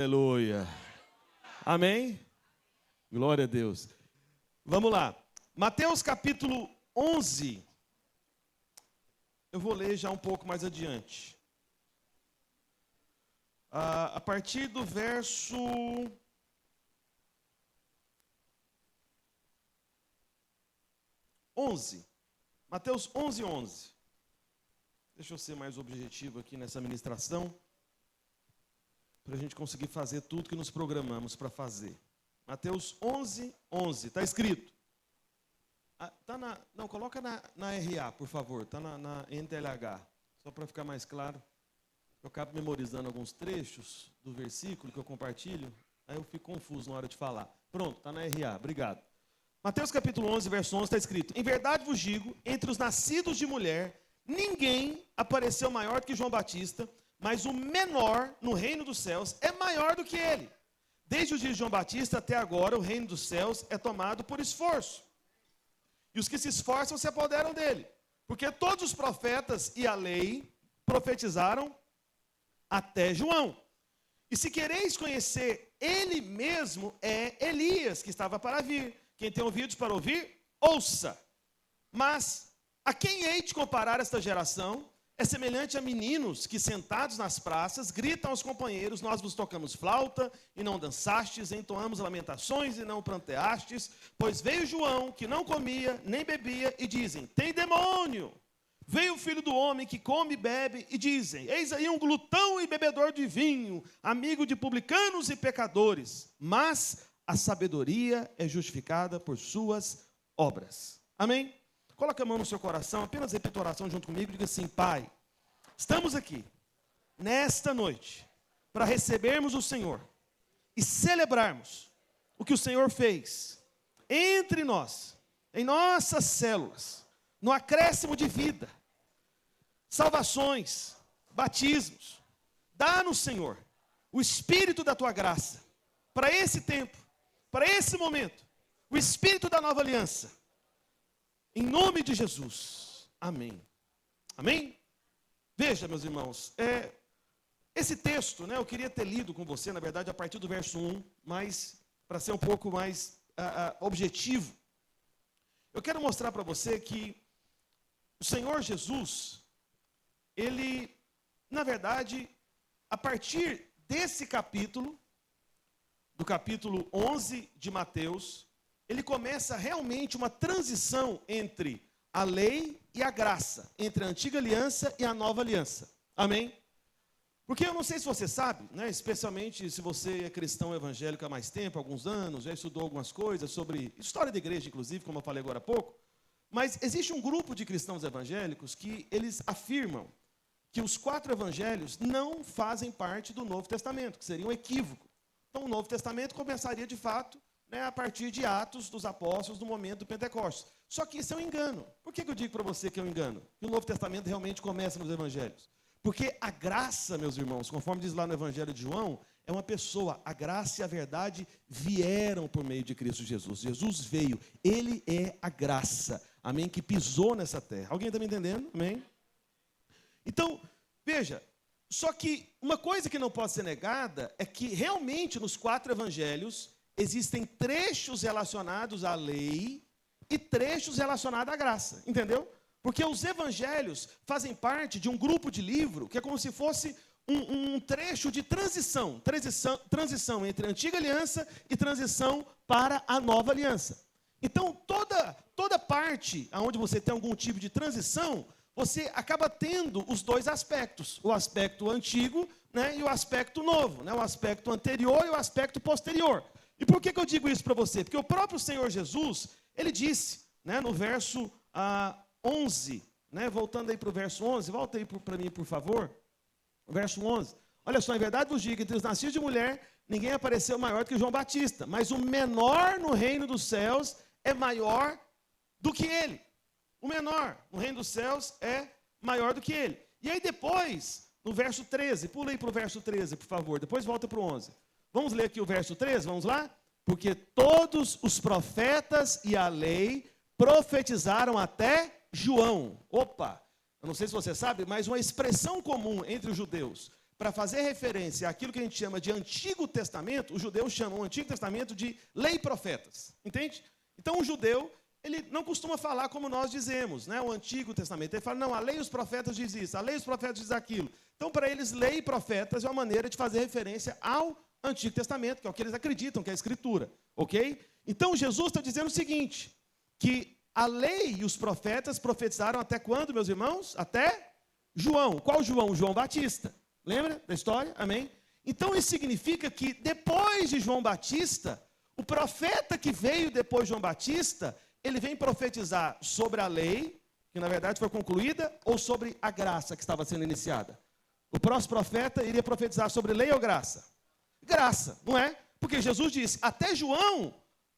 Aleluia. Amém? Glória a Deus. Vamos lá. Mateus capítulo 11. Eu vou ler já um pouco mais adiante. A partir do verso 11. Mateus 11, 11. Deixa eu ser mais objetivo aqui nessa ministração, para a gente conseguir fazer tudo que nos programamos para fazer. Mateus 11, 11. Está escrito. Não, coloca na RA, por favor. Está na NTLH. Só para ficar mais claro. Eu acabo memorizando alguns trechos do versículo que eu compartilho. Aí eu fico confuso na hora de falar. Pronto, está na RA. Obrigado. Mateus capítulo 11, verso 11, está escrito: Em verdade vos digo, entre os nascidos de mulher, ninguém apareceu maior do que João Batista, mas o menor no reino dos céus é maior do que ele. Desde o dia de João Batista até agora, o reino dos céus é tomado por esforço. E os que se esforçam se apoderam dele. Porque todos os profetas e a lei profetizaram até João. E se quereis conhecer, ele mesmo é Elias, que estava para vir. Quem tem ouvidos para ouvir, ouça. Mas a quem hei de comparar esta geração? É semelhante a meninos que, sentados nas praças, gritam aos companheiros: nós vos tocamos flauta e não dançastes, entoamos lamentações e não pranteastes, pois veio João, que não comia nem bebia, e dizem: tem demônio. Veio o filho do homem, que come e bebe, e dizem: eis aí um glutão e bebedor de vinho, amigo de publicanos e pecadores. Mas a sabedoria é justificada por suas obras. Amém? Coloque a mão no seu coração, apenas repita a oração junto comigo e diga assim: Pai, estamos aqui, nesta noite, para recebermos o Senhor e celebrarmos o que o Senhor fez entre nós, em nossas células, no acréscimo de vida, salvações, batismos. Dá-nos, Senhor, o Espírito da Tua graça, para esse tempo, para esse momento, o Espírito da nova aliança. Em nome de Jesus. Amém. Amém? Veja, meus irmãos, esse texto, eu queria ter lido com você, na verdade, a partir do verso 1, mas para ser um pouco mais objetivo. Eu quero mostrar para você que o Senhor Jesus, ele, na verdade, a partir desse capítulo, do capítulo 11 de Mateus, ele começa realmente uma transição entre a lei e a graça, entre a antiga aliança e a nova aliança. Amém? Porque eu não sei se você sabe, especialmente se você é cristão evangélico há mais tempo, alguns anos, já estudou algumas coisas sobre história da igreja, inclusive, como eu falei agora há pouco, mas existe um grupo de cristãos evangélicos que eles afirmam que os 4 evangelhos não fazem parte do Novo Testamento, que seria um equívoco. Então, o Novo Testamento começaria, de fato, a partir de Atos dos Apóstolos, no momento do Pentecostes. Só que isso é um engano. Por que eu digo para você que é um engano? Que o Novo Testamento realmente começa nos Evangelhos. Porque a graça, meus irmãos, conforme diz lá no Evangelho de João, é uma pessoa. A graça e a verdade vieram por meio de Cristo Jesus. Jesus veio. Ele é a graça. Amém? Que pisou nessa terra. Alguém está me entendendo? Amém? Então, veja. Só que uma coisa que não pode ser negada é que realmente nos 4 evangelhos existem trechos relacionados à lei e trechos relacionados à graça, entendeu? Porque os evangelhos fazem parte de um grupo de livro que é como se fosse um trecho de transição entre a antiga aliança e transição para a nova aliança. Então, toda parte onde você tem algum tipo de transição, você acaba tendo os 2 aspectos, o aspecto antigo, e o aspecto novo, o aspecto anterior e o aspecto posterior. E por que eu digo isso para você? Porque o próprio Senhor Jesus, ele disse, no verso 11, voltando aí para o verso 11, volta aí para mim, por favor, o verso 11. Olha só, em verdade vos digo, entre os nascidos de mulher, ninguém apareceu maior do que João Batista, mas o menor no reino dos céus é maior do que ele. O menor no reino dos céus é maior do que ele. E aí depois, no verso 13, pula aí para o verso 13, por favor, depois volta para o 11. Vamos ler aqui o verso 13, vamos lá? Porque todos os profetas e a lei profetizaram até João. Opa, eu não sei se você sabe, mas uma expressão comum entre os judeus para fazer referência àquilo que a gente chama de Antigo Testamento, os judeus chamam o Antigo Testamento de lei e profetas, entende? Então o judeu, ele não costuma falar como nós dizemos, né? O Antigo Testamento, ele fala, não, a lei e os profetas diz isso, a lei e os profetas diz aquilo. Então para eles, lei e profetas é uma maneira de fazer referência ao Antigo Testamento, que é o que eles acreditam, que é a Escritura, ok? Então Jesus está dizendo o seguinte, que a lei e os profetas profetizaram até quando, meus irmãos? Até João. Qual João? João Batista. Lembra da história? Amém? Então isso significa que depois de João Batista, o profeta que veio depois de João Batista, ele vem profetizar sobre a lei, que na verdade foi concluída, ou sobre a graça que estava sendo iniciada. O próximo profeta iria profetizar sobre lei ou graça? Graça, não é? Porque Jesus disse, até João,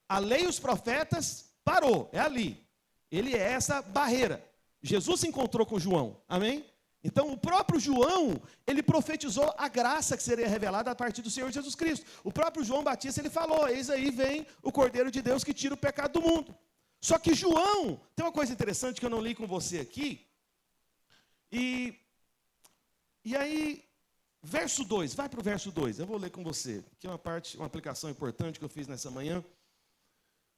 a lei e os profetas parou, é ali. Ele é essa barreira. Jesus se encontrou com João, amém? Então, o próprio João, ele profetizou a graça que seria revelada a partir do Senhor Jesus Cristo. O próprio João Batista, ele falou, eis aí vem o Cordeiro de Deus que tira o pecado do mundo. Só que João, tem uma coisa interessante que eu não li com você aqui, e aí, verso 2, vai para o verso 2, eu vou ler com você, que é uma aplicação importante que eu fiz nessa manhã,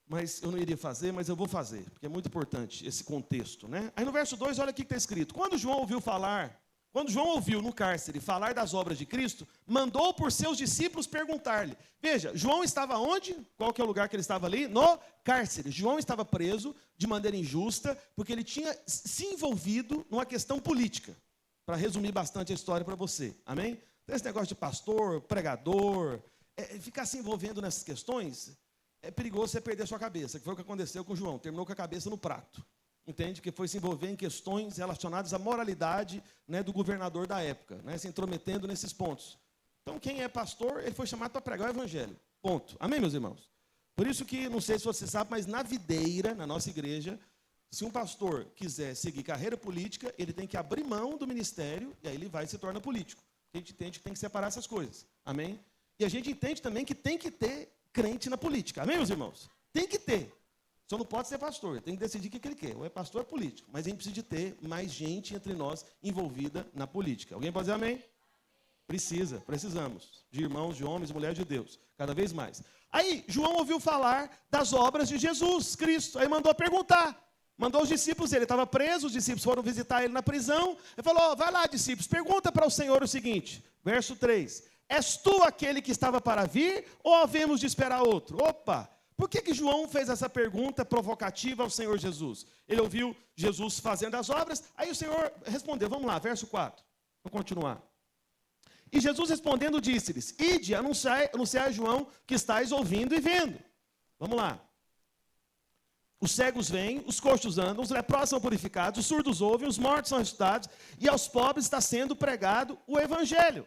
mas eu não iria fazer, mas eu vou fazer, porque é muito importante esse contexto, né? Aí no verso 2, olha o que está escrito. Quando João ouviu no cárcere falar das obras de Cristo, mandou por seus discípulos perguntar-lhe. Veja, João estava onde? Qual que é o lugar que ele estava ali? No cárcere. João estava preso de maneira injusta, porque ele tinha se envolvido numa questão política. Para resumir bastante a história para você, amém? Esse negócio de pastor, pregador, ficar se envolvendo nessas questões... é perigoso você perder a sua cabeça, que foi o que aconteceu com João, terminou com a cabeça no prato, entende? Que foi se envolver em questões relacionadas à moralidade, né, do governador da época, né, se intrometendo nesses pontos. Então, quem é pastor, ele foi chamado para pregar o evangelho, ponto. Amém, meus irmãos? Por isso que, não sei se você sabe, mas na videira, na nossa igreja, se um pastor quiser seguir carreira política, ele tem que abrir mão do ministério, e aí ele vai e se torna político. A gente entende que tem que separar essas coisas, amém? E a gente entende também que tem que ter crente na política, amém, meus irmãos? Tem que ter, só não pode ser pastor, tem que decidir o que ele quer, ou é pastor ou é político, mas a gente precisa de ter mais gente entre nós envolvida na política. Alguém pode dizer amém? Precisamos de irmãos, de homens, mulheres de Deus, cada vez mais. Aí, João ouviu falar das obras de Jesus Cristo, aí mandou perguntar, mandou os discípulos, ele estava preso, os discípulos foram visitar ele na prisão, ele falou, vai lá, discípulos, pergunta para o Senhor o seguinte, verso 3, és tu aquele que estava para vir, ou havemos de esperar outro? Opa! Por que João fez essa pergunta provocativa ao Senhor Jesus? Ele ouviu Jesus fazendo as obras, aí o Senhor respondeu, vamos lá, verso 4, vou continuar. E Jesus respondendo disse-lhes, ide, anunciai a João que estáis ouvindo e vendo. Vamos lá. Os cegos vêm, os coxos andam, os leprosos são purificados, os surdos ouvem, os mortos são ressuscitados, e aos pobres está sendo pregado o evangelho.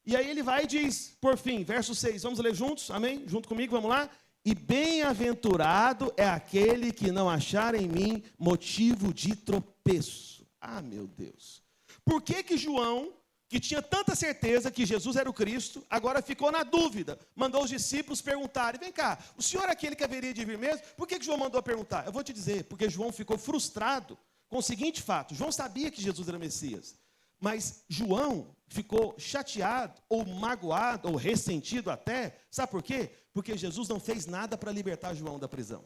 E aí ele vai e diz, por fim, verso 6, vamos ler juntos, amém? Junto comigo, vamos lá? E bem-aventurado é aquele que não achar em mim motivo de tropeço. Ah, meu Deus. Por que João, que tinha tanta certeza que Jesus era o Cristo, agora ficou na dúvida? Mandou os discípulos perguntarem, vem cá, o senhor é aquele que haveria de vir mesmo? Por que João mandou perguntar? Eu vou te dizer, porque João ficou frustrado com o seguinte fato, João sabia que Jesus era Messias, mas João ficou chateado, ou magoado, ou ressentido até, sabe por quê? Porque Jesus não fez nada para libertar João da prisão.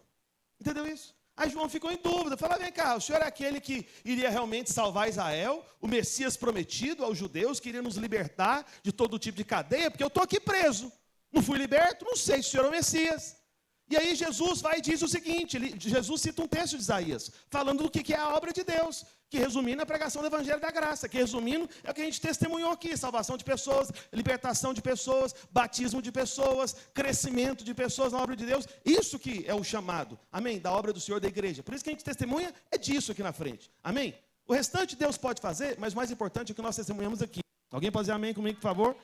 Entendeu isso? Aí João ficou em dúvida, falou, vem cá, o senhor é aquele que iria realmente salvar Israel, o Messias prometido aos judeus, que iria nos libertar de todo tipo de cadeia, porque eu estou aqui preso, não fui liberto, não sei se o senhor é o Messias. E aí Jesus vai e diz o seguinte, Jesus cita um texto de Isaías, falando do que é a obra de Deus, que resumindo é a pregação do Evangelho da Graça, que resumindo é o que a gente testemunhou aqui, salvação de pessoas, libertação de pessoas, batismo de pessoas, crescimento de pessoas na obra de Deus, isso que é o chamado, amém, da obra do Senhor da igreja, por isso que a gente testemunha é disso aqui na frente, amém? O restante Deus pode fazer, mas o mais importante é o que nós testemunhamos aqui. Alguém pode dizer amém comigo, por favor?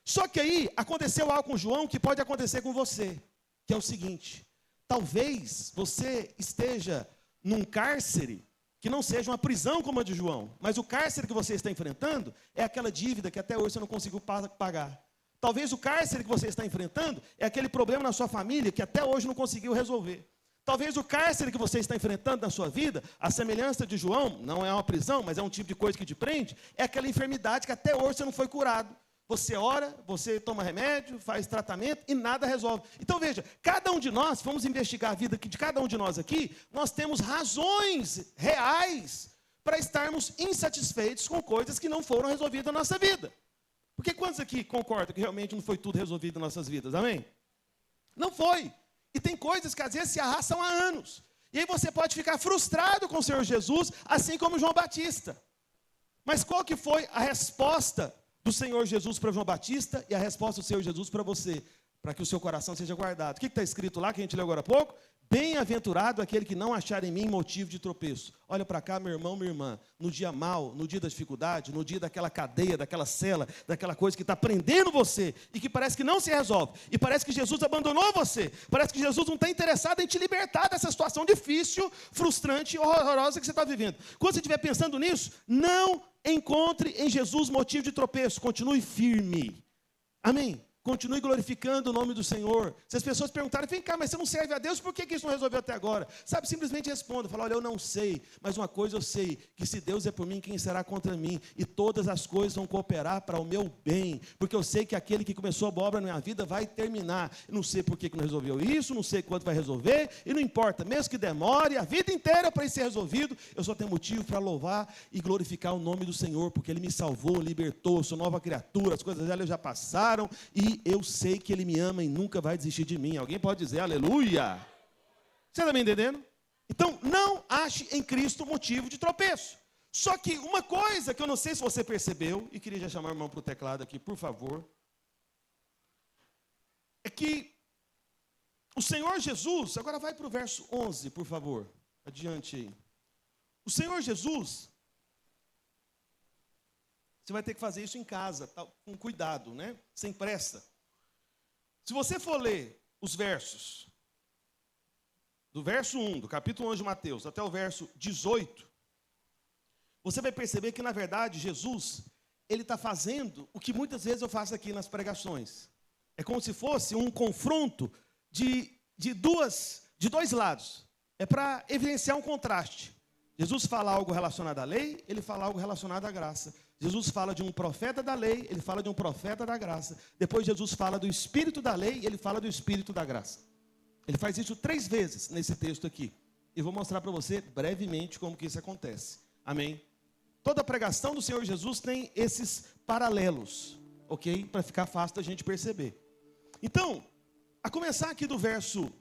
Só que aí aconteceu algo com João que pode acontecer com você, que é o seguinte, talvez você esteja num cárcere que não seja uma prisão como a de João, mas o cárcere que você está enfrentando é aquela dívida que até hoje você não conseguiu pagar. Talvez o cárcere que você está enfrentando é aquele problema na sua família que até hoje não conseguiu resolver. Talvez o cárcere que você está enfrentando na sua vida, a semelhança de João, não é uma prisão, mas é um tipo de coisa que te prende, é aquela enfermidade que até hoje você não foi curado. Você ora, você toma remédio, faz tratamento e nada resolve. Então veja, cada um de nós, vamos investigar a vida de cada um de nós aqui, nós temos razões reais para estarmos insatisfeitos com coisas que não foram resolvidas na nossa vida. Porque quantos aqui concordam que realmente não foi tudo resolvido em nossas vidas, amém? Não foi. E tem coisas que às vezes se arrastam há anos. E aí você pode ficar frustrado com o Senhor Jesus, assim como João Batista. Mas qual que foi a resposta do Senhor Jesus para João Batista e a resposta do Senhor Jesus para você? Para que o seu coração seja guardado. O que está escrito lá, que a gente leu agora há pouco? Bem-aventurado aquele que não achar em mim motivo de tropeço. Olha para cá, meu irmão, minha irmã. No dia mau, no dia da dificuldade, no dia daquela cadeia, daquela cela, daquela coisa que está prendendo você e que parece que não se resolve. E parece que Jesus abandonou você. Parece que Jesus não está interessado em te libertar dessa situação difícil, frustrante e horrorosa que você está vivendo. Quando você estiver pensando nisso, não encontre em Jesus motivo de tropeço. Continue firme. Amém? Continue glorificando o nome do Senhor. Se as pessoas perguntarem, vem cá, mas você não serve a Deus, por que isso não resolveu até agora? Sabe, simplesmente responda, fala, olha, eu não sei, mas uma coisa eu sei, que se Deus é por mim, quem será contra mim? E todas as coisas vão cooperar para o meu bem, porque eu sei que aquele que começou a boa obra na minha vida vai terminar. Eu não sei por que não resolveu isso, não sei quanto vai resolver, e não importa, mesmo que demore a vida inteira para isso ser resolvido, eu só tenho motivo para louvar e glorificar o nome do Senhor, porque Ele me salvou, libertou, eu sou nova criatura, as coisas dela já passaram, e eu sei que Ele me ama e nunca vai desistir de mim. Alguém pode dizer aleluia? Você está me entendendo? Então, não ache em Cristo motivo de tropeço. Só que uma coisa que eu não sei se você percebeu, e queria já chamar o irmão para o teclado aqui, por favor, é que o Senhor Jesus, agora vai para o verso 11, por favor, adiante aí. O Senhor Jesus, você vai ter que fazer isso em casa, tá, com cuidado, né? Sem pressa. Se você for ler os versos, do verso 1, do capítulo 11 de Mateus, até o verso 18, você vai perceber que, na verdade, Jesus, Ele está fazendo o que muitas vezes eu faço aqui nas pregações. É como se fosse um confronto de dois lados. É para evidenciar um contraste. Jesus fala algo relacionado à lei, Ele fala algo relacionado à graça. Jesus fala de um profeta da lei, Ele fala de um profeta da graça. Depois Jesus fala do espírito da lei, Ele fala do espírito da graça. Ele faz isso 3 vezes nesse texto aqui. E vou mostrar para você brevemente como que isso acontece. Amém? Toda pregação do Senhor Jesus tem esses paralelos, ok? Para ficar fácil da gente perceber. Então, a começar aqui do verso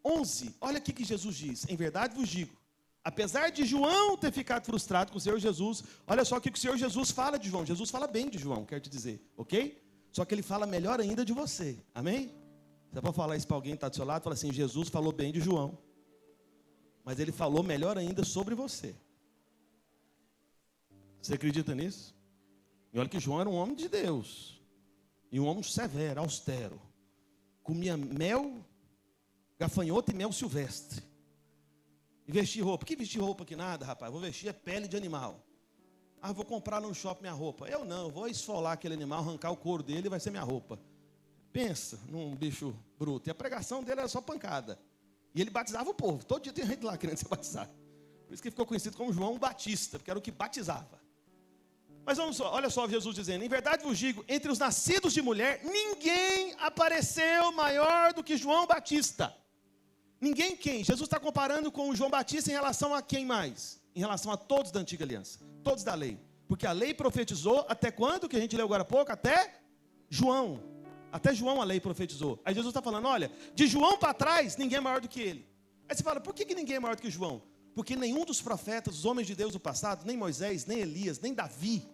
11, olha o que Jesus diz. Em verdade vos digo, apesar de João ter ficado frustrado com o Senhor Jesus, olha só o que o Senhor Jesus fala de João. Jesus fala bem de João, quero te dizer, ok? Só que Ele fala melhor ainda de você, amém? Você pode falar isso para alguém que está do seu lado, fala assim, Jesus falou bem de João, mas Ele falou melhor ainda sobre você. Você acredita nisso? E olha que João era um homem de Deus, e um homem severo, austero, comia mel, gafanhoto e mel silvestre. E vestir roupa. Que vestir roupa que nada, rapaz? Vou vestir pele de animal. Ah, vou comprar no shopping minha roupa. Eu não, vou esfolar aquele animal, arrancar o couro dele e vai ser minha roupa. Pensa num bicho bruto. E a pregação dele era só pancada. E ele batizava o povo. Todo dia tem gente lá querendo ser batizado. Por isso que ele ficou conhecido como João Batista, porque era o que batizava. Mas vamos só, olha só Jesus dizendo, em verdade vos digo, entre os nascidos de mulher, ninguém apareceu maior do que João Batista. Ninguém quem? Jesus está comparando com o João Batista em relação a quem mais? Em relação a todos da antiga aliança, todos da lei. Porque a lei profetizou até quando? Que a gente leu agora há pouco? Até João. Até João a lei profetizou. Aí Jesus está falando, olha, de João para trás, ninguém é maior do que ele. Aí você fala, por que ninguém é maior do que João? Porque nenhum dos profetas, os homens de Deus do passado, nem Moisés, nem Elias, nem Davi,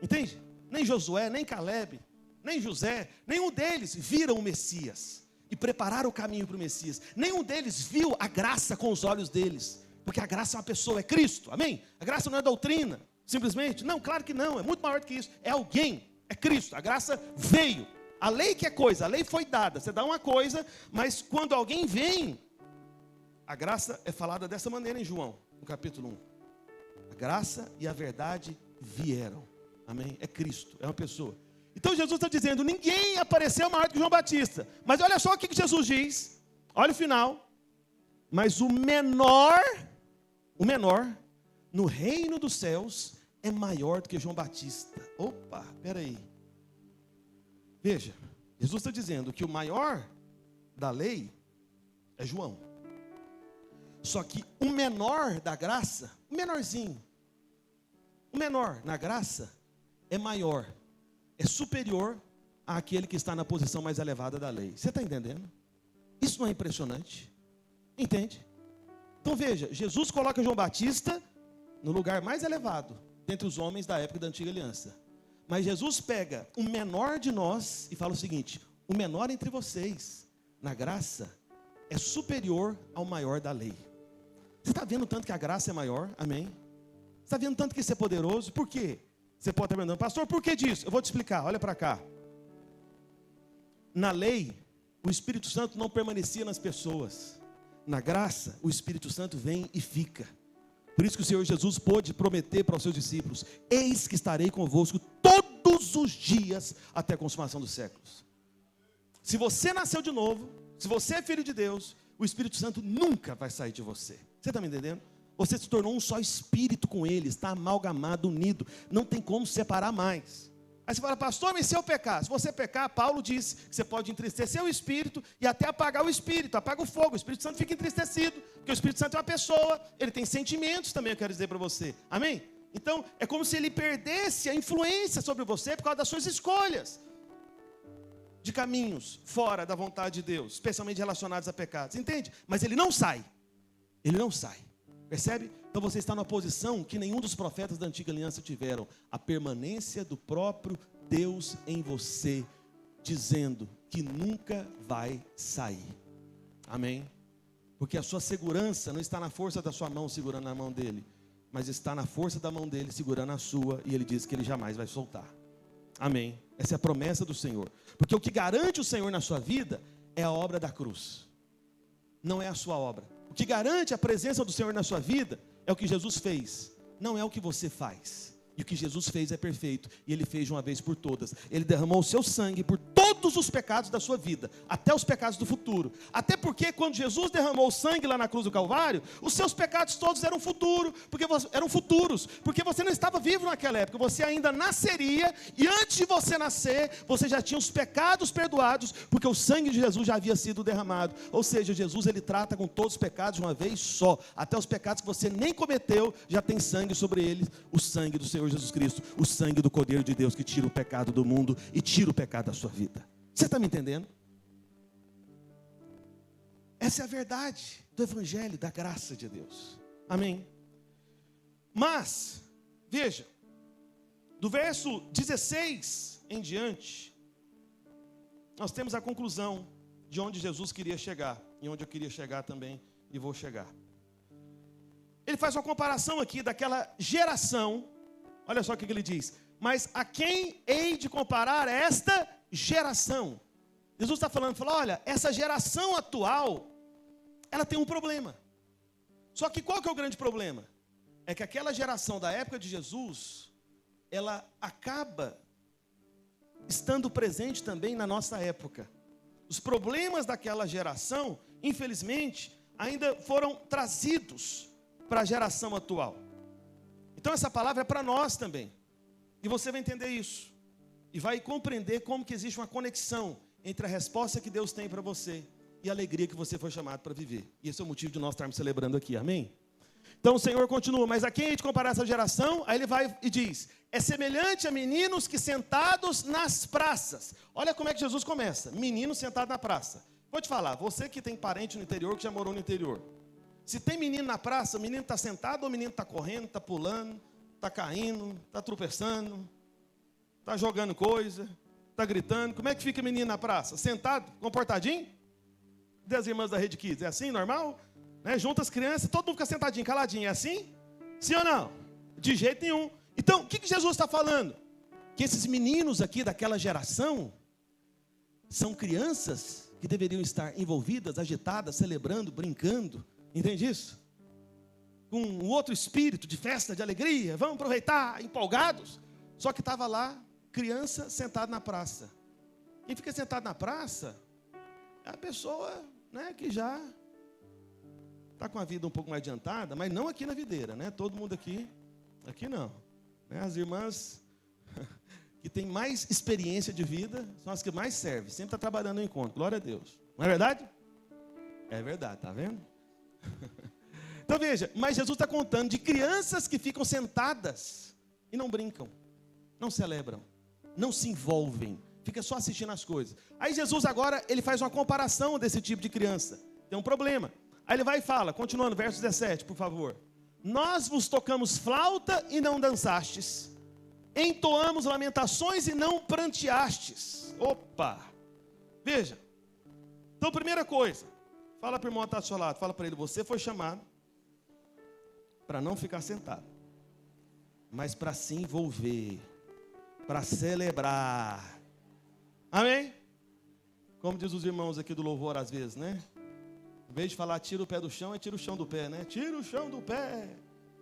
entende? Nem Josué, nem Caleb, nem José, nenhum deles viram o Messias e prepararam o caminho para o Messias. Nenhum deles viu a graça com os olhos deles, porque a graça é uma pessoa, é Cristo, amém? A graça não é doutrina, simplesmente, não, claro que não, é muito maior do que isso, é alguém, é Cristo, a graça veio. A lei que é coisa, a lei foi dada, você dá uma coisa, mas quando alguém vem, a graça é falada dessa maneira em João, no capítulo 1. A graça e a verdade vieram, amém? É Cristo, é uma pessoa. Então Jesus está dizendo, ninguém apareceu maior do que João Batista. Mas olha só o que Jesus diz. Olha o final. Mas o menor, no reino dos céus, é maior do que João Batista. Opa, espera aí. Veja, Jesus está dizendo que o maior da lei é João. Só que o menor da graça, o menorzinho, o menor na graça é maior, é superior àquele que está na posição mais elevada da lei. Você está entendendo? Isso não é impressionante? Entende? Então veja, Jesus coloca João Batista no lugar mais elevado dentre os homens da época da antiga aliança. Mas Jesus pega o menor de nós e fala o seguinte: o menor entre vocês, na graça, é superior ao maior da lei. Você está vendo tanto que a graça é maior? Amém? Você está vendo tanto que isso é poderoso? Por quê? Você pode estar perguntando, pastor, por que disso? Eu vou te explicar, olha para cá. Na lei, o Espírito Santo não permanecia nas pessoas. Na graça, o Espírito Santo vem e fica. Por isso que o Senhor Jesus pôde prometer para os seus discípulos: eis que estarei convosco todos os dias até a consumação dos séculos. Se você nasceu de novo, se você é filho de Deus, o Espírito Santo nunca vai sair de você. Você está me entendendo? Você se tornou um só espírito com Ele, está amalgamado, unido, não tem como separar mais. Aí você fala, pastor, mas se eu pecar? Se você pecar, Paulo disse que você pode entristecer o Espírito e até apagar o Espírito, apaga o fogo, o Espírito Santo fica entristecido, porque o Espírito Santo é uma pessoa, ele tem sentimentos também, eu quero dizer para você, amém? Então, é como se ele perdesse a influência sobre você por causa das suas escolhas de caminhos fora da vontade de Deus, especialmente relacionados a pecados, entende? Mas ele não sai, percebe? Então você está numa posição que nenhum dos profetas da antiga aliança tiveram, a permanência do próprio Deus em você, dizendo que nunca vai sair, amém? Porque a sua segurança não está na força da sua mão segurando a mão dele, mas está na força da mão dele segurando a sua, e ele diz que ele jamais vai soltar, amém? Essa é a promessa do Senhor, porque o que garante o Senhor na sua vida é a obra da cruz, não é a sua obra. O que garante a presença do Senhor na sua vida é o que Jesus fez, não é o que você faz. E o que Jesus fez é perfeito, e Ele fez de uma vez por todas. Ele derramou o seu sangue por todos os pecados da sua vida, até os pecados do futuro. Até porque quando Jesus derramou o sangue lá na cruz do Calvário, os seus pecados todos eram futuros, porque você não estava vivo naquela época, você ainda nasceria, e antes de você nascer, você já tinha os pecados perdoados, porque o sangue de Jesus já havia sido derramado. Ou seja, Jesus ele trata com todos os pecados de uma vez só, até os pecados que você nem cometeu, já tem sangue sobre eles, o sangue do Senhor Jesus Cristo, o sangue do Cordeiro de Deus que tira o pecado do mundo e tira o pecado da sua vida. Você está me entendendo? Essa é a verdade do Evangelho, da graça de Deus, amém? Mas, veja, do verso 16 em diante, nós temos a conclusão de onde Jesus queria chegar, e onde eu queria chegar também, e vou chegar. Ele faz uma comparação aqui daquela geração. Olha só o que ele diz: mas a quem hei de comparar esta geração? Jesus está falando, olha, essa geração atual, ela tem um problema. Só que qual que é o grande problema? É que aquela geração da época de Jesus, ela acaba estando presente também na nossa época. Os problemas daquela geração, infelizmente, ainda foram trazidos para a geração atual. Então essa palavra é para nós também, e você vai entender isso, e vai compreender como que existe uma conexão entre a resposta que Deus tem para você, e a alegria que você foi chamado para viver, e esse é o motivo de nós estarmos celebrando aqui, amém? Então o Senhor continua, mas a quem hei de comparar essa geração? Aí ele vai e diz, é semelhante a meninos que sentados nas praças. Olha como é que Jesus começa, menino sentado na praça. Vou te falar, você que tem parente no interior, que já morou no interior, se tem menino na praça, o menino está sentado ou o menino está correndo, está pulando, está caindo, está tropeçando, está jogando coisa, está gritando? Como é que fica o menino na praça? Sentado, comportadinho? Das irmãs da Rede Kids, é assim, normal? Né? Junta as crianças, todo mundo fica sentadinho, caladinho, é assim? Sim ou não? De jeito nenhum. Então, o que Jesus está falando? Que esses meninos aqui daquela geração são crianças que deveriam estar envolvidas, agitadas, celebrando, brincando. Entende isso? Com um outro espírito de festa, de alegria, vamos aproveitar, empolgados. Só que estava lá, criança sentada na praça. Quem fica sentado na praça é a pessoa, né, que já está com a vida um pouco mais adiantada, mas não aqui na videira, né? Todo mundo aqui não. Né? As irmãs que têm mais experiência de vida são as que mais servem. Sempre está trabalhando no encontro. Glória a Deus. Não é verdade? É verdade, tá vendo? Então veja, mas Jesus está contando de crianças que ficam sentadas e não brincam, não celebram, não se envolvem, fica só assistindo as coisas. Aí Jesus agora, ele faz uma comparação desse tipo de criança. Tem um problema. Aí ele vai e fala, continuando, verso 17, por favor. Nós vos tocamos flauta e não dançastes, entoamos lamentações e não pranteastes. Opa! Veja. Então, primeira coisa, fala para o irmão que está do seu lado, fala para ele, você foi chamado para não ficar sentado, mas para se envolver, para celebrar. Amém? Como diz os irmãos aqui do louvor às vezes, né? Em vez de falar tira o pé do chão, é tira o chão do pé, né? Tira o chão do pé.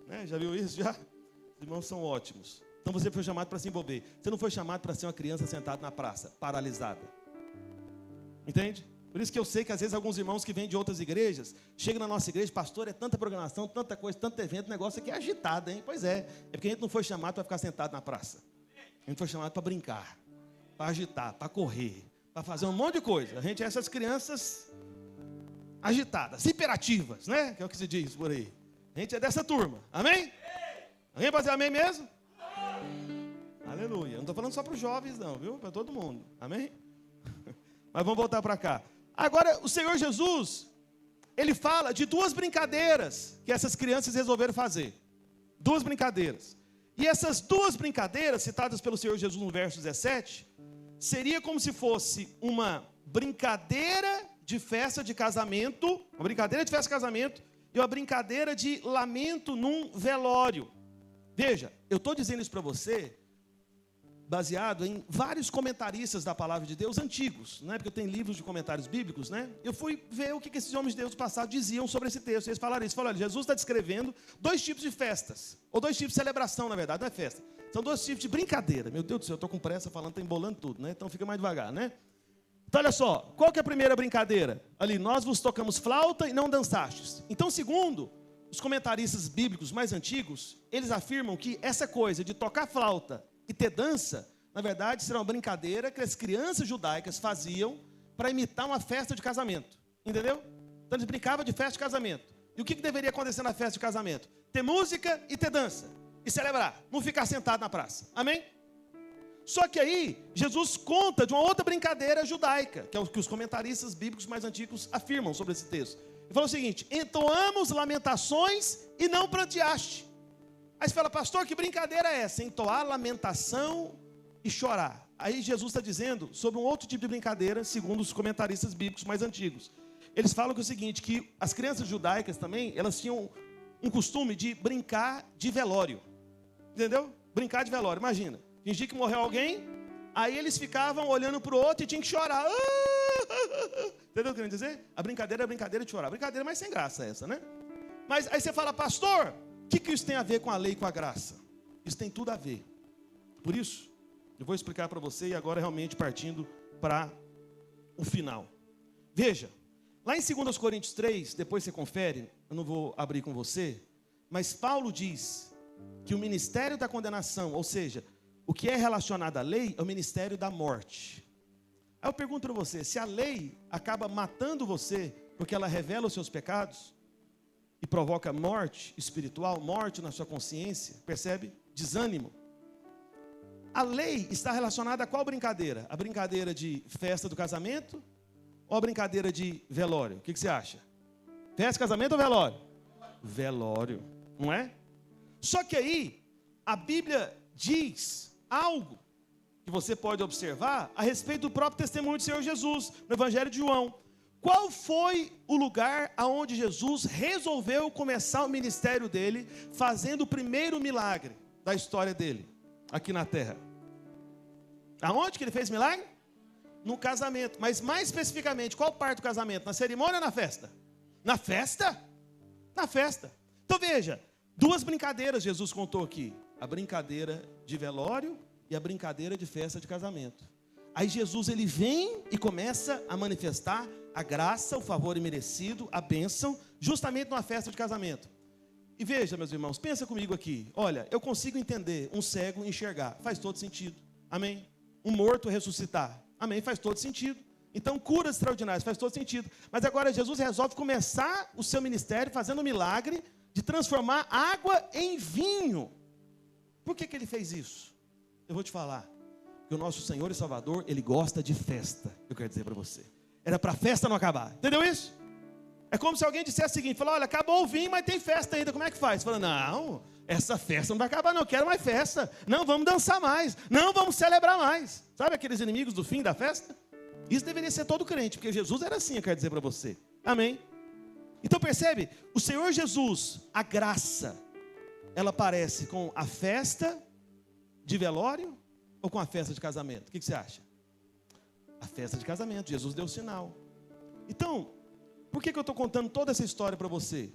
Né? Já viu isso? Já? Os irmãos são ótimos. Então você foi chamado para se envolver. Você não foi chamado para ser uma criança sentada na praça, paralisada. Entende? Por isso que eu sei que às vezes alguns irmãos que vêm de outras igrejas, chegam na nossa igreja, pastor, é tanta programação, tanta coisa, tanto evento, o negócio aqui é agitado, hein? Pois é porque a gente não foi chamado para ficar sentado na praça. A gente foi chamado para brincar, para agitar, para correr, para fazer um monte de coisa. A gente é essas crianças agitadas, hiperativas, né? Que é o que se diz por aí. A gente é dessa turma, amém? Alguém pode dizer amém mesmo? Aleluia. Não estou falando só para os jovens não, viu? Para todo mundo, amém? Mas vamos voltar para cá. Agora, o Senhor Jesus, ele fala de duas brincadeiras que essas crianças resolveram fazer. Duas brincadeiras. E essas duas brincadeiras, citadas pelo Senhor Jesus no verso 17, seria como se fosse uma brincadeira de festa de casamento, uma brincadeira de festa de casamento e uma brincadeira de lamento num velório. Veja, eu estou dizendo isso para você baseado em vários comentaristas da palavra de Deus antigos, né? Porque eu tenho livros de comentários bíblicos, né? Eu fui ver o que esses homens de Deus do passado diziam sobre esse texto. Eles falaram isso, falaram, Jesus está descrevendo dois tipos de festas, ou dois tipos de celebração, na verdade, não é festa. São dois tipos de brincadeira. Meu Deus do céu, eu estou com pressa falando, estou embolando tudo, né? Então fica mais devagar, né? Então olha só, qual que é a primeira brincadeira? Ali, nós vos tocamos flauta e não dançastes. Então, segundo os comentaristas bíblicos mais antigos, eles afirmam que essa coisa de tocar flauta e ter dança, na verdade, será uma brincadeira que as crianças judaicas faziam para imitar uma festa de casamento. Entendeu? Então eles brincavam de festa de casamento. E o que deveria acontecer na festa de casamento? Ter música e ter dança. E celebrar. Não ficar sentado na praça. Amém? Só que aí, Jesus conta de uma outra brincadeira judaica, que é o que os comentaristas bíblicos mais antigos afirmam sobre esse texto. Ele falou o seguinte, entoamos lamentações e não pranteaste. Aí você fala, pastor, que brincadeira é essa? Entoar lamentação e chorar. Aí Jesus está dizendo sobre um outro tipo de brincadeira, segundo os comentaristas bíblicos mais antigos. Eles falam que é o seguinte, que as crianças judaicas também, elas tinham um costume de brincar de velório. Entendeu? Brincar de velório, imagina. Fingir que morreu alguém, aí eles ficavam olhando para o outro e tinham que chorar. Entendeu o que eu quero dizer? A brincadeira é a brincadeira de chorar. A brincadeira mais sem graça essa, né? Mas aí você fala, pastor, o que isso tem a ver com a lei e com a graça? Isso tem tudo a ver. Por isso, eu vou explicar para você e agora realmente partindo para o final. Veja, lá em 2 Coríntios 3, depois você confere, eu não vou abrir com você, mas Paulo diz que o ministério da condenação, ou seja, o que é relacionado à lei é o ministério da morte. Aí eu pergunto para você, se a lei acaba matando você porque ela revela os seus pecados e provoca morte espiritual, morte na sua consciência, percebe? Desânimo. A lei está relacionada a qual brincadeira? A brincadeira de festa do casamento ou a brincadeira de velório? O que você acha? Festa, casamento ou velório? Velório, não é? Só que aí, a Bíblia diz algo que você pode observar a respeito do próprio testemunho do Senhor Jesus, no Evangelho de João. Qual foi o lugar aonde Jesus resolveu começar o ministério dele, fazendo o primeiro milagre da história dele, aqui na terra? Aonde que ele fez milagre? No casamento. Mas mais especificamente, qual parte do casamento? Na cerimônia ou na festa? Na festa? Na festa. Então veja, duas brincadeiras Jesus contou aqui. A brincadeira de velório e a brincadeira de festa de casamento. Aí Jesus ele vem e começa a manifestar a graça, o favor imerecido, a bênção, justamente numa festa de casamento. E veja, meus irmãos, pensa comigo aqui. Olha, eu consigo entender um cego enxergar. Faz todo sentido. Amém? Um morto ressuscitar. Amém? Faz todo sentido. Então, curas extraordinárias, faz todo sentido. Mas agora Jesus resolve começar o seu ministério fazendo um milagre de transformar água em vinho. Por que ele fez isso? Eu vou te falar. Porque o nosso Senhor e Salvador, Ele gosta de festa. Eu quero dizer para você. Era para a festa não acabar. Entendeu isso? É como se alguém dissesse o seguinte, falou, olha, acabou o vinho, mas tem festa ainda, como é que faz? Fala, não, essa festa não vai acabar não, eu quero mais festa. Não, vamos dançar mais. Não, vamos celebrar mais. Sabe aqueles inimigos do fim da festa? Isso deveria ser todo crente, porque Jesus era assim, eu quero dizer para você. Amém? Então percebe, o Senhor Jesus, a graça, ela parece com a festa de velório ou com a festa de casamento? O que você acha? A festa de casamento, Jesus deu o sinal. Então, por que eu estou contando toda essa história para você?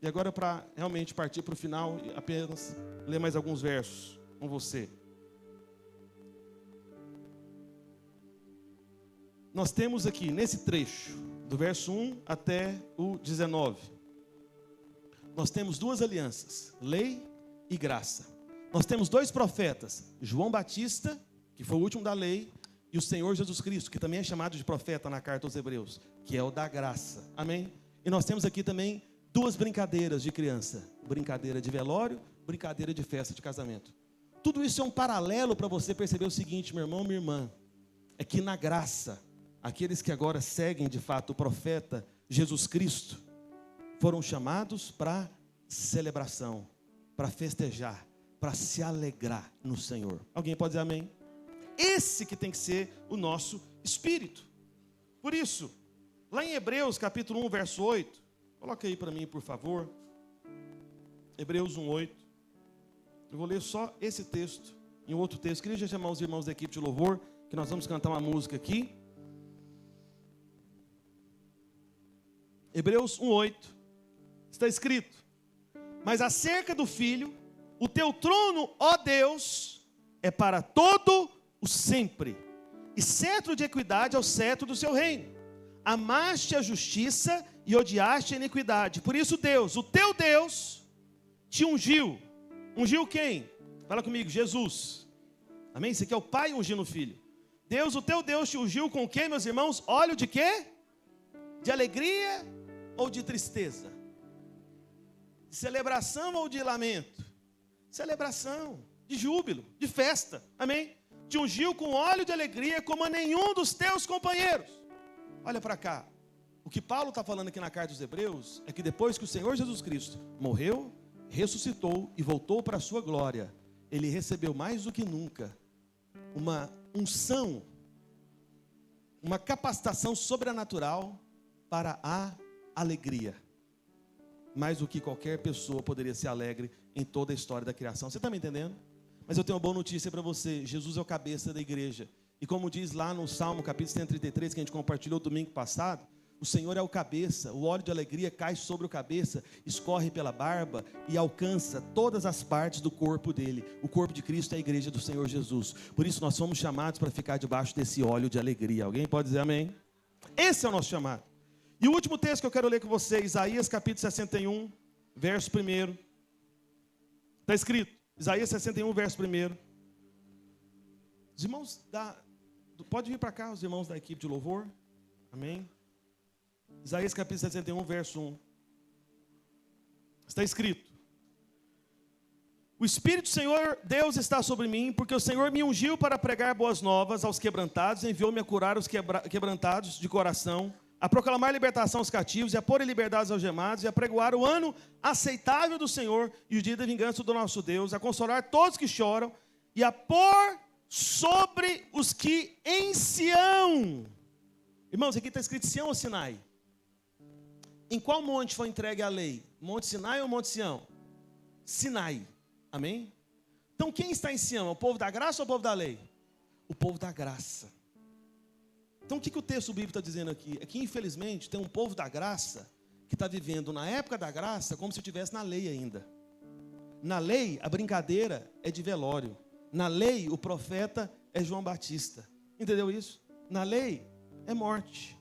E agora para realmente partir para o final, apenas ler mais alguns versos com você. Nós temos aqui, nesse trecho, do verso 1 até o 19, nós temos duas alianças, lei e graça. Nós temos dois profetas, João Batista, que foi o último da lei, e o Senhor Jesus Cristo, que também é chamado de profeta na carta aos Hebreus, que é o da graça. Amém? E nós temos aqui também duas brincadeiras de criança, brincadeira de velório, brincadeira de festa de casamento. Tudo isso é um paralelo para você perceber o seguinte, meu irmão, minha irmã, é que na graça, aqueles que agora seguem de fato o profeta Jesus Cristo, foram chamados para celebração, para festejar, para se alegrar no Senhor. Alguém pode dizer amém? Esse que tem que ser o nosso espírito. Por isso, lá em Hebreus capítulo 1, verso 8, coloca aí para mim, por favor. Hebreus 1, 8. Eu vou ler só esse texto. Em outro texto, queria já chamar os irmãos da equipe de louvor, que nós vamos cantar uma música aqui. Hebreus 1, 8. Está escrito: mas acerca do Filho, o teu trono, ó Deus, é para todo o sempre, e cetro de equidade é o cetro do seu reino. Amaste a justiça e odiaste a iniquidade. Por isso Deus, o teu Deus, te ungiu. Ungiu quem? Fala comigo, Jesus. Amém? Esse aqui é o Pai ungindo o Filho. Deus, o teu Deus, te ungiu com quem, meus irmãos? Óleo de quê? De alegria ou de tristeza? De celebração ou de lamento? Celebração, de júbilo, de festa. Amém? Te ungiu com óleo de alegria como a nenhum dos teus companheiros. Olha para cá. O que Paulo está falando aqui na carta dos Hebreus é que depois que o Senhor Jesus Cristo morreu, ressuscitou e voltou para a sua glória, ele recebeu mais do que nunca uma unção, uma capacitação sobrenatural para a alegria. Mais do que qualquer pessoa poderia ser alegre em toda a história da criação. Você está me entendendo? Mas eu tenho uma boa notícia para você. Jesus é o cabeça da igreja. E como diz lá no Salmo capítulo 133, que a gente compartilhou domingo passado, o Senhor é o cabeça, o óleo de alegria cai sobre o cabeça, escorre pela barba e alcança todas as partes do corpo dele. O corpo de Cristo é a igreja do Senhor Jesus. Por isso nós somos chamados para ficar debaixo desse óleo de alegria. Alguém pode dizer amém? Esse é o nosso chamado. E o último texto que eu quero ler com você, Isaías capítulo 61, verso 1. Está escrito, Isaías 61, verso 1. Os irmãos pode vir para cá, os irmãos da equipe de louvor. Amém? Isaías capítulo 61, verso 1. Está escrito: o Espírito do Senhor Deus está sobre mim, porque o Senhor me ungiu para pregar boas novas aos quebrantados, enviou-me a curar os quebrantados de coração, a proclamar libertação aos cativos, e a pôr em liberdade aos algemados, e a pregoar o ano aceitável do Senhor, e o dia da vingança do nosso Deus, a consolar todos que choram, e a pôr sobre os que em Sião. Irmãos, aqui está escrito Sião ou Sinai? Em qual monte foi entregue a lei? Monte Sinai ou Monte Sião? Sinai. Amém? Então quem está em Sião? É o povo da graça ou o povo da lei? O povo da graça. Então o que o texto bíblico está dizendo aqui? É que infelizmente tem um povo da graça que está vivendo na época da graça como se estivesse na lei ainda. Na lei a brincadeira é de velório. Na lei o profeta é João Batista. Entendeu isso? Na lei é morte.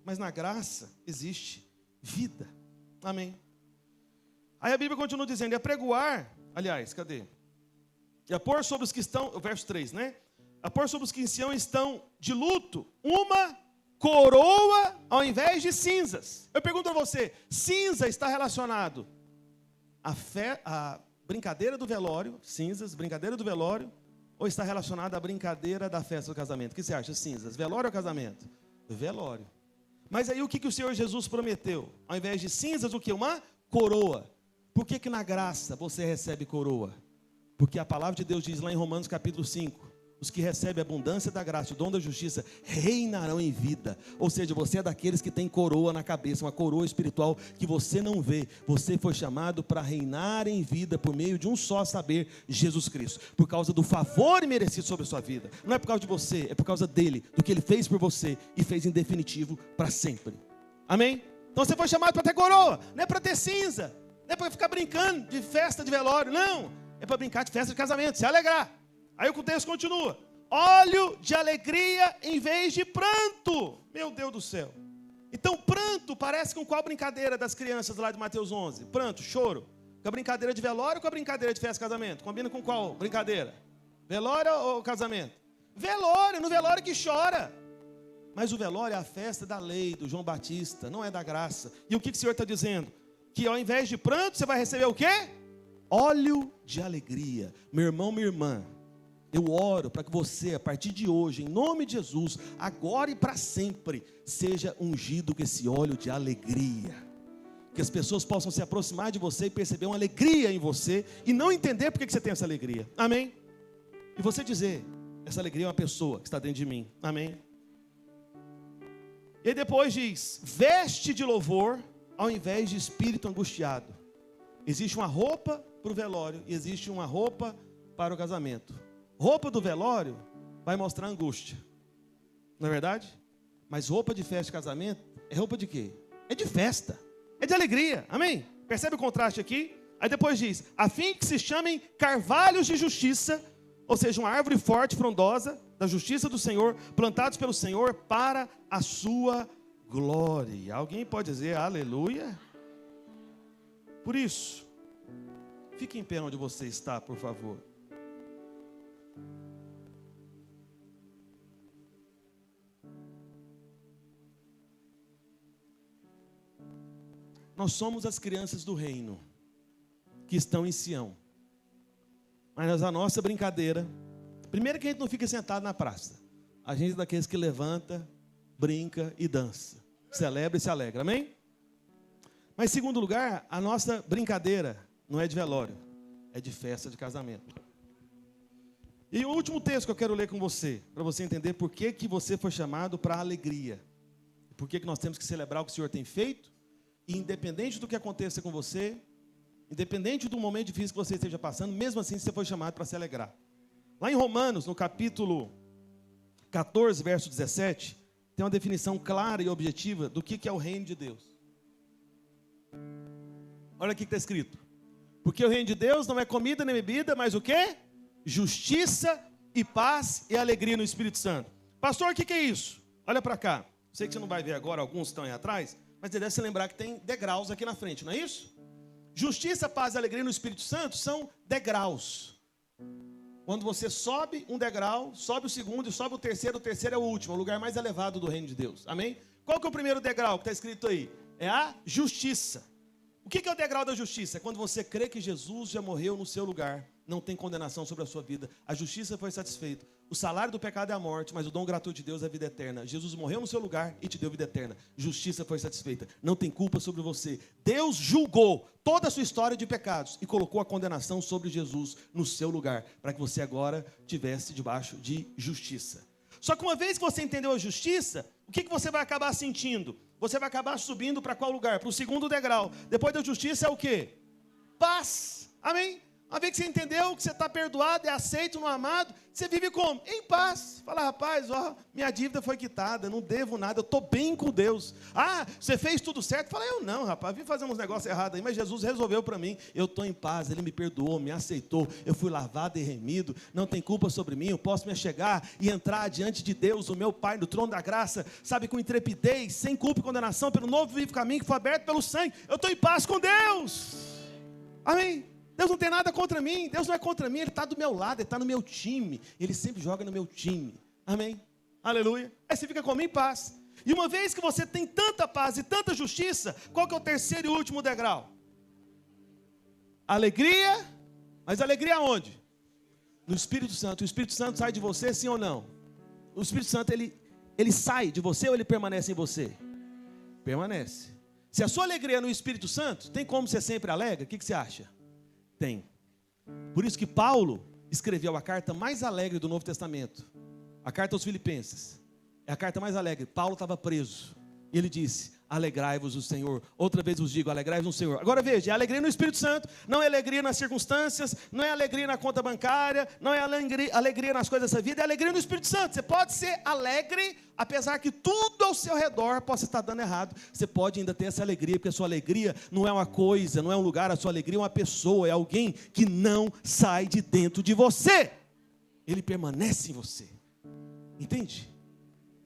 Mas na graça existe vida. Amém. Aí a Bíblia continua dizendo, e a pregoar, aliás, cadê? E a pôr sobre os que estão, o verso 3, né? a pôr sobre os que em Sião estão de luto, uma coroa ao invés de cinzas. Eu pergunto a você, cinza está relacionado à brincadeira do velório, cinzas, brincadeira do velório, ou está relacionado à brincadeira da festa do casamento? O que você acha, cinzas? Velório ou casamento? Velório. Mas aí o que o Senhor Jesus prometeu? Ao invés de cinzas, o que? Uma coroa. Por que na graça você recebe coroa? Porque a palavra de Deus diz lá em Romanos capítulo 5, os que recebem a abundância da graça, o dom da justiça, reinarão em vida. Ou seja, você é daqueles que tem coroa na cabeça, uma coroa espiritual que você não vê. Você foi chamado para reinar em vida por meio de um só saber, Jesus Cristo. Por causa do favor merecido sobre a sua vida. Não é por causa de você, é por causa dele, do que ele fez por você e fez em definitivo para sempre. Amém? Então você foi chamado para ter coroa, não é para ter cinza, não é para ficar brincando de festa de velório, não. É para brincar de festa de casamento, se alegrar. Aí o texto continua, óleo de alegria em vez de pranto. Meu Deus do céu. Então pranto parece com qual brincadeira das crianças lá de Mateus 11? Pranto, choro. Com a brincadeira de velório ou com a brincadeira de festa de casamento? Combina com qual brincadeira? Velório ou casamento? Velório, no velório que chora. Mas o velório é a festa da lei, do João Batista, não é da graça. E o que o Senhor está dizendo? Que ao invés de pranto, você vai receber o quê? Óleo de alegria. Meu irmão, minha irmã, eu oro para que você, a partir de hoje, em nome de Jesus, agora e para sempre, seja ungido com esse óleo de alegria. Que as pessoas possam se aproximar de você e perceber uma alegria em você e não entender por que você tem essa alegria. Amém? E você dizer, essa alegria é uma pessoa que está dentro de mim. Amém? E depois diz, veste de louvor ao invés de espírito angustiado. Existe uma roupa para o velório e existe uma roupa para o casamento. Roupa do velório vai mostrar angústia, não é verdade? Mas roupa de festa de casamento é roupa de quê? É de festa, é de alegria, amém? Percebe o contraste aqui? Aí depois diz, a fim que se chamem carvalhos de justiça, ou seja, uma árvore forte, frondosa, da justiça do Senhor, plantados pelo Senhor para a sua glória. Alguém pode dizer aleluia? Por isso, fique em pé onde você está, por favor. Nós somos as crianças do reino, que estão em Sião. Mas a nossa brincadeira, primeiro que a gente não fica sentado na praça. A gente é daqueles que levanta, brinca e dança. Celebra e se alegra, amém? Mas em segundo lugar, a nossa brincadeira não é de velório, é de festa de casamento. E o último texto que eu quero ler com você, para você entender por que você foi chamado para a alegria. Por que nós temos que celebrar o que o Senhor tem feito. E independente do que aconteça com você, independente do momento difícil que você esteja passando, mesmo assim você foi chamado para se alegrar. Lá em Romanos, no capítulo 14, verso 17, tem uma definição clara e objetiva do que é o reino de Deus. Olha aqui que está escrito. Porque o reino de Deus não é comida nem bebida, mas o quê? Justiça e paz e alegria no Espírito Santo. Pastor, o que é isso? Olha para cá. Sei que você não vai ver agora, alguns estão aí atrás, mas você deve se lembrar que tem degraus aqui na frente, não é isso? Justiça, paz e alegria no Espírito Santo são degraus. Quando você sobe um degrau, sobe o segundo e sobe o terceiro é o último, o lugar mais elevado do reino de Deus. Amém? Qual que é o primeiro degrau que está escrito aí? É a justiça. O que é o degrau da justiça? É quando você crê que Jesus já morreu no seu lugar, não tem condenação sobre a sua vida, a justiça foi satisfeita. O salário do pecado é a morte, mas o dom gratuito de Deus é a vida eterna. Jesus morreu no seu lugar e te deu vida eterna. Justiça foi satisfeita. Não tem culpa sobre você. Deus julgou toda a sua história de pecados e colocou a condenação sobre Jesus no seu lugar, para que você agora estivesse debaixo de justiça. Só que uma vez que você entendeu a justiça, o que você vai acabar sentindo? Você vai acabar subindo para qual lugar? Para o segundo degrau. Depois da justiça é o quê? Paz. Amém? Uma vez que você entendeu que você está perdoado, é aceito no amado, você vive como? Em paz. Fala, rapaz, ó, minha dívida foi quitada, não devo nada, eu estou bem com Deus. Ah, você fez tudo certo? Fala, eu não, rapaz, vim fazer uns negócios errados aí, mas Jesus resolveu para mim. Eu estou em paz, Ele me perdoou, me aceitou, eu fui lavado e remido, não tem culpa sobre mim, eu posso me chegar e entrar diante de Deus, o meu Pai, no trono da graça, sabe, com intrepidez, sem culpa e condenação, pelo novo e vivo caminho que foi aberto pelo sangue. Eu estou em paz com Deus. Amém? Deus não tem nada contra mim, Deus não é contra mim, Ele está do meu lado, Ele está no meu time, Ele sempre joga no meu time, amém? Aleluia. Aí você fica comigo em paz. E uma vez que você tem tanta paz e tanta justiça, qual que é o terceiro e último degrau? Alegria, mas alegria aonde? No Espírito Santo. O Espírito Santo sai de você, sim ou não? O Espírito Santo, ele sai de você ou ele permanece em você? Permanece. Se a sua alegria é no Espírito Santo, tem como ser sempre alegre? O que você acha? Tem. Por isso que Paulo escreveu a carta mais alegre do Novo Testamento. A carta aos Filipenses. É a carta mais alegre. Paulo estava preso. E ele disse, alegrai-vos no Senhor. Outra vez vos digo, alegrai-vos no Senhor. Agora veja, é alegria no Espírito Santo. Não é alegria nas circunstâncias. Não é alegria na conta bancária. Não é alegria nas coisas dessa vida. É alegria no Espírito Santo. Você pode ser alegre, apesar que tudo ao seu redor possa estar dando errado. Você pode ainda ter essa alegria, porque a sua alegria não é uma coisa, não é um lugar. A sua alegria é uma pessoa, é alguém que não sai de dentro de você. Ele permanece em você. Entende?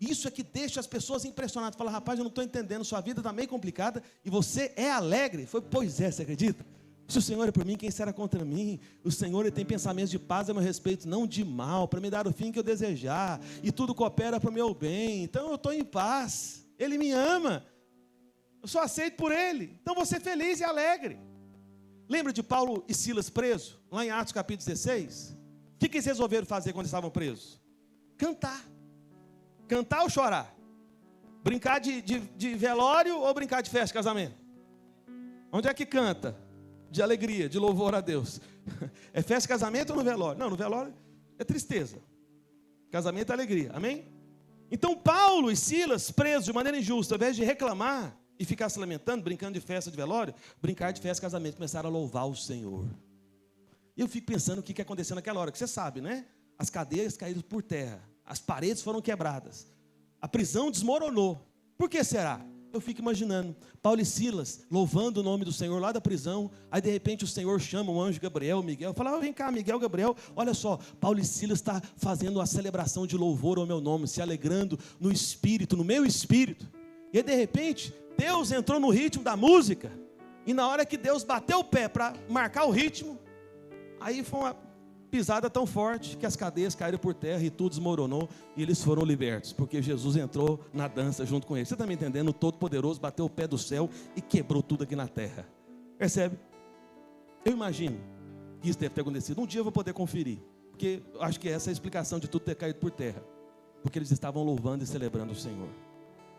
Isso é que deixa as pessoas impressionadas. Fala, rapaz, eu não estou entendendo, sua vida está meio complicada e você é alegre. Pois é, você acredita? Se o Senhor é por mim, quem será contra mim? O Senhor, Ele tem pensamentos de paz a meu respeito, não de mal, para me dar o fim que eu desejar. E tudo coopera para o meu bem. Então eu estou em paz. Ele me ama. Eu sou aceito por Ele. Então vou ser feliz e alegre. Lembra de Paulo e Silas presos? Lá em Atos capítulo 16? O que eles resolveram fazer quando estavam presos? Cantar. Cantar ou chorar? Brincar de velório ou brincar de festa de casamento? Onde é que canta? De alegria, de louvor a Deus. É festa de casamento ou no velório? Não, no velório é tristeza. Casamento é alegria, amém? Então Paulo e Silas, presos de maneira injusta, ao invés de reclamar e ficar se lamentando, brincando de festa de velório, brincar de festa de casamento, começaram a louvar o Senhor. E eu fico pensando o que aconteceu naquela hora, que você sabe, né? As cadeias caíram por terra. As paredes foram quebradas. A prisão desmoronou. Por que será? Eu fico imaginando. Paulo e Silas louvando o nome do Senhor lá da prisão. Aí de repente o Senhor chama o anjo Gabriel, Miguel. Fala, vem cá, Miguel, Gabriel. Olha só, Paulo e Silas está fazendo uma celebração de louvor ao meu nome. Se alegrando no espírito, no meu espírito. E aí de repente Deus entrou no ritmo da música. E na hora que Deus bateu o pé para marcar o ritmo, aí foi uma pisada tão forte que as cadeias caíram por terra e tudo desmoronou e eles foram libertos, porque Jesus entrou na dança junto com eles. Você está me entendendo? O Todo-Poderoso bateu o pé do céu e quebrou tudo aqui na terra. Percebe? Eu imagino que isso deve ter acontecido. Um dia eu vou poder conferir, porque eu acho que essa é a explicação de tudo ter caído por terra, porque eles estavam louvando e celebrando o Senhor.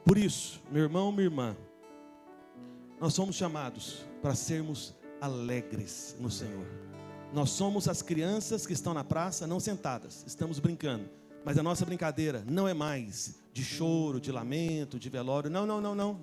Por isso, meu irmão, minha irmã, nós somos chamados para sermos alegres no Senhor. Nós somos as crianças que estão na praça, não sentadas, estamos brincando. Mas a nossa brincadeira não é mais de choro, de lamento, de velório. Não.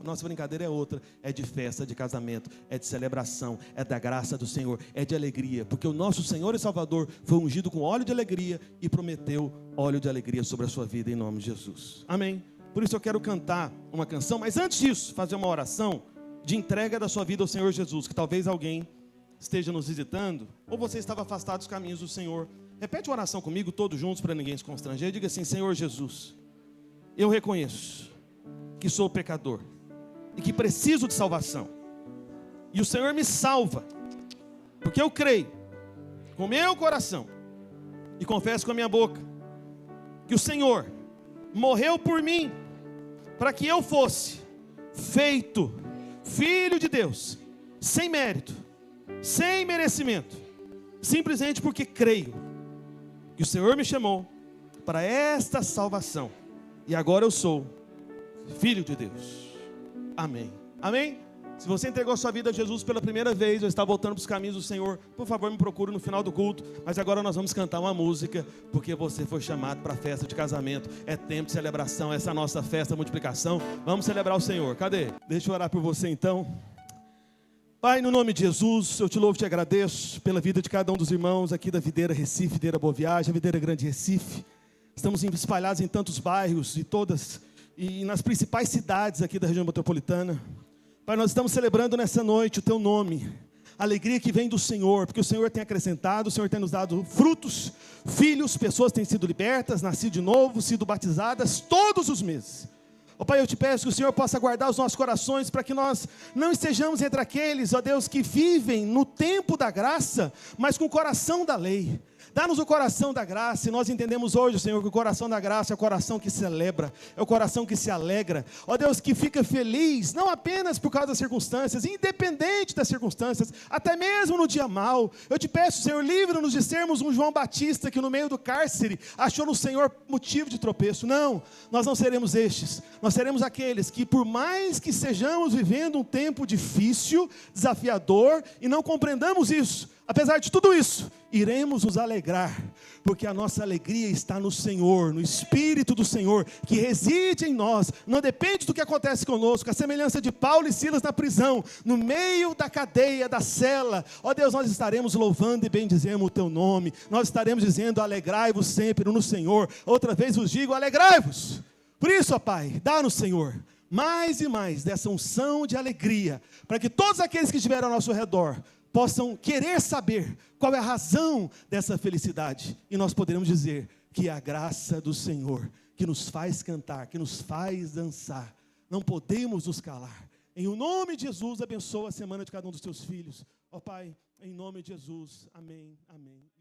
Nossa brincadeira é outra. É de festa, de casamento, é de celebração, é da graça do Senhor, é de alegria. Porque o nosso Senhor e Salvador foi ungido com óleo de alegria e prometeu óleo de alegria sobre a sua vida em nome de Jesus. Amém? Por isso eu quero cantar uma canção, mas antes disso, fazer uma oração de entrega da sua vida ao Senhor Jesus, que talvez alguém esteja nos visitando, ou você estava afastado dos caminhos do Senhor. Repete uma oração comigo, todos juntos, para ninguém se constranger. Diga assim, Senhor Jesus, eu reconheço que sou pecador e que preciso de salvação. E o Senhor me salva, porque eu creio com o meu coração e confesso com a minha boca que o Senhor morreu por mim, para que eu fosse feito filho de Deus, sem mérito, sem merecimento, simplesmente porque creio que o Senhor me chamou para esta salvação, e agora eu sou filho de Deus. Amém. Amém? Se você entregou sua vida a Jesus pela primeira vez, ou está voltando para os caminhos do Senhor, por favor me procure no final do culto. Mas agora nós vamos cantar uma música, porque você foi chamado para a festa de casamento. É tempo de celebração, essa é a nossa festa de multiplicação. Vamos celebrar o Senhor. Cadê? Deixa eu orar por você então. Pai, no nome de Jesus, eu te louvo e te agradeço pela vida de cada um dos irmãos aqui da Videira Recife, Videira Boa Viagem, Videira Grande Recife. Estamos espalhados em tantos bairros e nas principais cidades aqui da região metropolitana. Pai, nós estamos celebrando nessa noite o teu nome, a alegria que vem do Senhor, porque o Senhor tem acrescentado, o Senhor tem nos dado frutos, filhos, pessoas têm sido libertas, nascido de novo, sido batizadas todos os meses. Ó Pai, eu te peço que o Senhor possa guardar os nossos corações para que nós não estejamos entre aqueles, ó Deus, que vivem no tempo da graça, mas com o coração da lei. Dá-nos o coração da graça, e nós entendemos hoje, Senhor, que o coração da graça é o coração que celebra, é o coração que se alegra, ó Deus, que fica feliz, não apenas por causa das circunstâncias, independente das circunstâncias, até mesmo no dia mau. Eu te peço, Senhor, livra-nos de sermos um João Batista que no meio do cárcere achou no Senhor motivo de tropeço. Não, nós não seremos estes, nós seremos aqueles que, por mais que sejamos vivendo um tempo difícil, desafiador, e não compreendamos isso, apesar de tudo isso, iremos nos alegrar, porque a nossa alegria está no Senhor, no Espírito do Senhor, que reside em nós, não depende do que acontece conosco, a semelhança de Paulo e Silas na prisão, no meio da cadeia, da cela, ó Deus, nós estaremos louvando e bendizendo o Teu nome, nós estaremos dizendo, alegrai-vos sempre no Senhor, outra vez vos digo, alegrai-vos. Por isso, ó Pai, dá-nos, Senhor, mais e mais dessa unção de alegria, para que todos aqueles que estiverem ao nosso redor, possam querer saber qual é a razão dessa felicidade. E nós poderemos dizer que é a graça do Senhor que nos faz cantar, que nos faz dançar. Não podemos nos calar. Em o nome de Jesus, abençoa a semana de cada um dos teus filhos. Ó Pai, em nome de Jesus. Amém, amém.